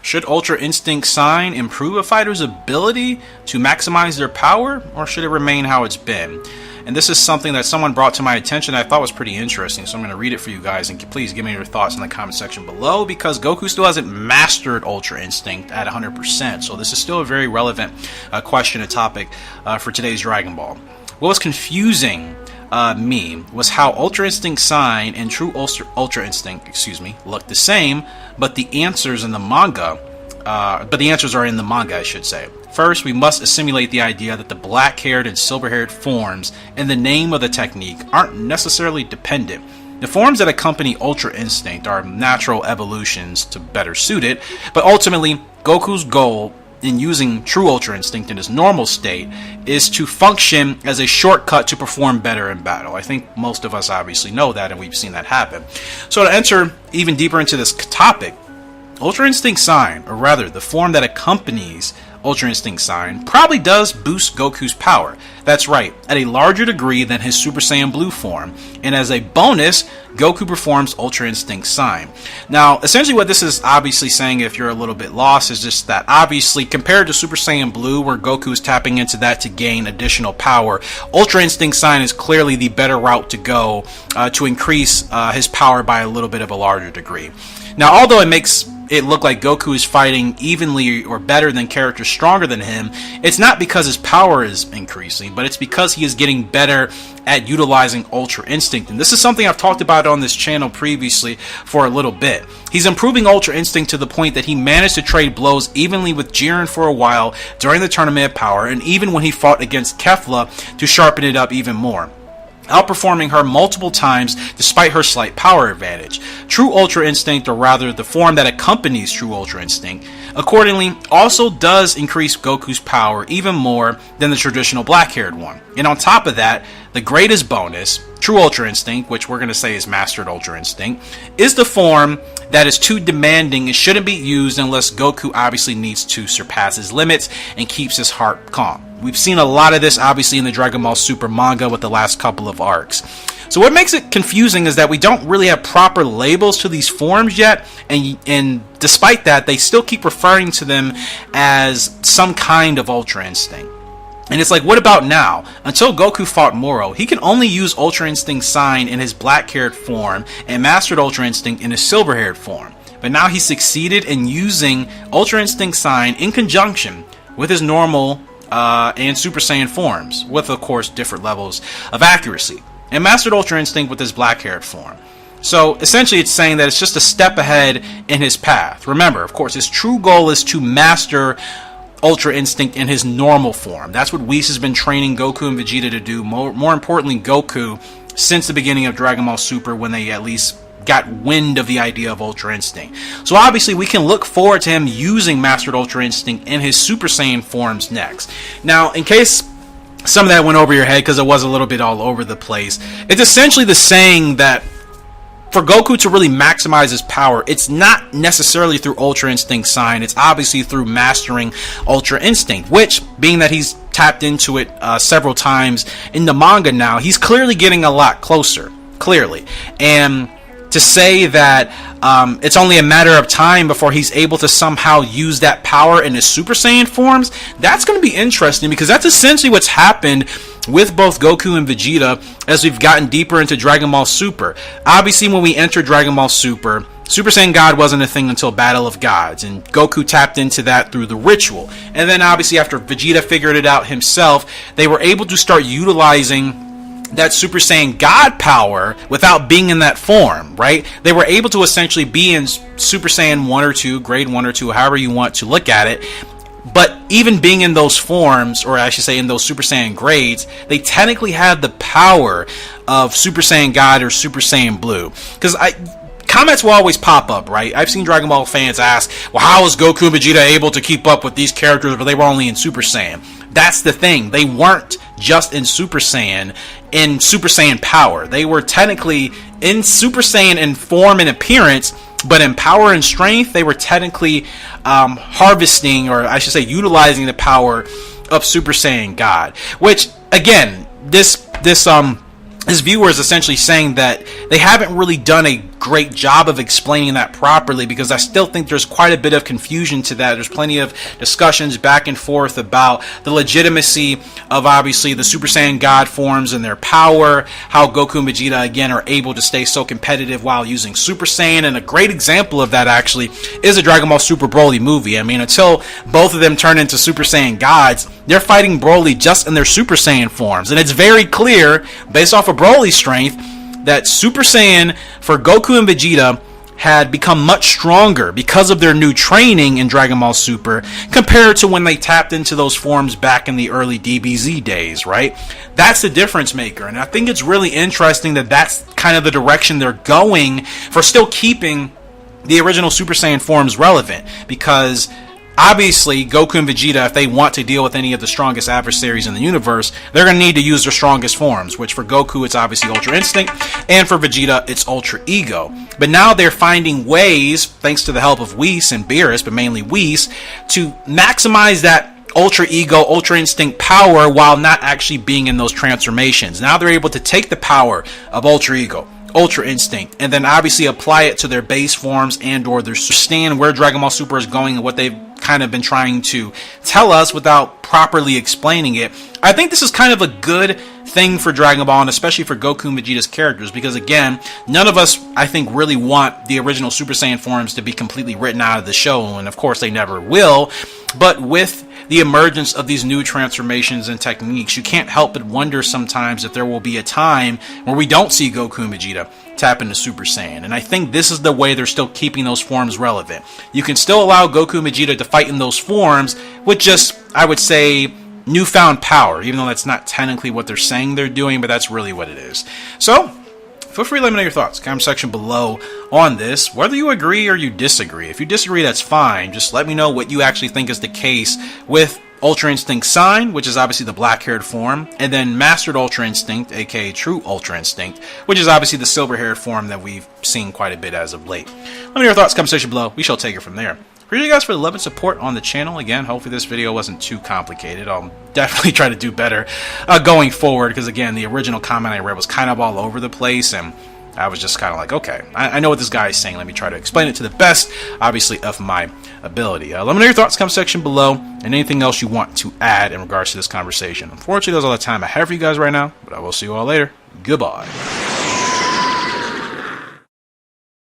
Should Ultra Instinct Sign improve a fighter's ability to maximize their power, or should it remain how it's been? And this is something that someone brought to my attention that I thought was pretty interesting, so I'm going to read it for you guys, and please give me your thoughts in the comment section below, because Goku still hasn't mastered Ultra Instinct at 100%, so this is still a very relevant question and topic for today's Dragon Ball. What was confusing me was how Ultra Instinct Sign and True Ultra Instinct, look the same, but the answers in the manga, are in the manga, I should say. First, we must assimilate the idea that the black-haired and silver-haired forms and the name of the technique aren't necessarily dependent. The forms that accompany Ultra Instinct are natural evolutions to better suit it, but ultimately, Goku's goal in using True Ultra Instinct in his normal state is to function as a shortcut to perform better in battle. I think most of us obviously know that, and we've seen that happen. So to enter even deeper into this topic, Ultra Instinct Sign, or rather the form that accompanies Ultra Instinct Sign, probably does boost Goku's power. That's right, at a larger degree than his Super Saiyan Blue form, and as a bonus, Goku performs Ultra Instinct Sign. Now, essentially what this is obviously saying, if you're a little bit lost, is just that obviously compared to Super Saiyan Blue, where Goku is tapping into that to gain additional power, Ultra Instinct Sign is clearly the better route to go to increase his power by a little bit of a larger degree. Now, although it makes it look like Goku is fighting evenly or better than characters stronger than him, it's not because his power is increasing, but it's because he is getting better at utilizing Ultra Instinct. And this is something I've talked about on this channel previously for a little bit. He's improving Ultra Instinct to the point that he managed to trade blows evenly with Jiren for a while during the Tournament of Power, and even when he fought against Kefla to sharpen it up even more, outperforming her multiple times despite her slight power advantage. True Ultra Instinct, or rather the form that accompanies True Ultra Instinct, accordingly also does increase Goku's power even more than the traditional black-haired one. And on top of that, the greatest bonus, True Ultra Instinct, which we're going to say is Mastered Ultra Instinct, is the form that is too demanding and shouldn't be used unless Goku obviously needs to surpass his limits and keeps his heart calm. We've seen a lot of this obviously in the Dragon Ball Super manga with the last couple of arcs. So what makes it confusing is that we don't really have proper labels to these forms yet, and despite that, they still keep referring to them as some kind of Ultra Instinct. And it's like, what about now? Until Goku fought Moro, he can only use Ultra Instinct Sign in his black-haired form and Mastered Ultra Instinct in his silver-haired form. But now he succeeded in using Ultra Instinct Sign in conjunction with his normal and Super Saiyan forms, with of course different levels of accuracy, and Mastered Ultra Instinct with his black-haired form. So essentially it's saying that it's just a step ahead in his path. Remember, of course, his true goal is to master Ultra Instinct in his normal form. That's what Whis has been training Goku and Vegeta to do. More importantly, Goku, since the beginning of Dragon Ball Super, when they at least got wind of the idea of Ultra Instinct. So obviously we can look forward to him using Mastered Ultra Instinct in his Super Saiyan forms next. Now, in case some of that went over your head because it was a little bit all over the place, it's essentially the saying that for Goku to really maximize his power, it's not necessarily through Ultra Instinct Sign, it's obviously through mastering Ultra Instinct, which, being that he's tapped into it several times in the manga now, he's clearly getting a lot closer, clearly. And to say that it's only a matter of time before he's able to somehow use that power in his Super Saiyan forms, that's going to be interesting, because that's essentially what's happened with both Goku and Vegeta as we've gotten deeper into Dragon Ball Super. Obviously, when we entered Dragon Ball Super, Super Saiyan God wasn't a thing until Battle of Gods, and Goku tapped into that through the ritual. And then obviously after Vegeta figured it out himself, they were able to start utilizing that Super Saiyan God power without being in that form, right? They were able to essentially be in Super Saiyan 1 or 2, grade 1 or 2, however you want to look at it. But even being in those forms, or I should say in those Super Saiyan grades, they technically had the power of Super Saiyan God or Super Saiyan Blue. Because comments will always pop up, right? I've seen Dragon Ball fans ask, well, how is Goku and Vegeta able to keep up with these characters, but they were only in Super Saiyan? That's the thing. They weren't just in Super Saiyan power. They were technically in Super Saiyan in form and appearance, but in power and strength, they were technically harvesting, or I should say utilizing the power of Super Saiyan God. Which, again, this his viewer is essentially saying that they haven't really done a great job of explaining that properly, because I still think there's quite a bit of confusion to that. There's plenty of discussions back and forth about the legitimacy of obviously the Super Saiyan God forms and their power, how Goku and Vegeta again are able to stay so competitive while using Super Saiyan, and a great example of that actually is the Dragon Ball Super Broly movie. I mean, until both of them turn into Super Saiyan gods, they're fighting Broly just in their Super Saiyan forms, and it's very clear based off of Broly's strength that Super Saiyan for Goku and Vegeta had become much stronger because of their new training in Dragon Ball Super compared to when they tapped into those forms back in the early DBZ days, right? That's the difference maker, and I think it's really interesting that that's kind of the direction they're going for still keeping the original Super Saiyan forms relevant, because obviously, Goku and Vegeta, if they want to deal with any of the strongest adversaries in the universe, they're going to need to use their strongest forms, which for Goku, it's obviously Ultra Instinct, and for Vegeta, it's Ultra Ego. But now they're finding ways, thanks to the help of Whis and Beerus, but mainly Whis, to maximize that Ultra Ego, Ultra Instinct power while not actually being in those transformations. Now they're able to take the power of Ultra Ego, Ultra Instinct, and then obviously apply it to their base forms and or their understand where Dragon Ball Super is going and what they've kind of been trying to tell us without properly explaining it. I think this is kind of a good thing for Dragon Ball, and especially for Goku and Vegeta's characters, because again, none of us, I think, really want the original Super Saiyan forms to be completely written out of the show, and of course they never will. But with the emergence of these new transformations and techniques, you can't help but wonder sometimes if there will be a time where we don't see Goku and Vegeta tap into Super Saiyan. And I think this is the way they're still keeping those forms relevant. You can still allow Goku and Vegeta to fight in those forms with just, I would say, newfound power, even though that's not technically what they're saying they're doing, but that's really what it is. So feel free to let me know your thoughts in the comment section below on this, whether you agree or you disagree. If you disagree, that's fine. Just let me know what you actually think is the case with Ultra Instinct Sign, which is obviously the black-haired form, and then Mastered Ultra Instinct, aka True Ultra Instinct, which is obviously the silver-haired form that we've seen quite a bit as of late. Let me know your thoughts in the comment section below. We shall take it from there. Appreciate you guys for the love and support on the channel. Again, hopefully this video wasn't too complicated. I'll definitely try to do better going forward, because again, the original comment I read was kind of all over the place, and I was just kind of like, okay, I know what this guy is saying. Let me try to explain it to the best, obviously, of my ability. Let me know your thoughts in the comment section below, and anything else you want to add in regards to this conversation. Unfortunately, that's all the time I have for you guys right now, but I will see you all later. Goodbye.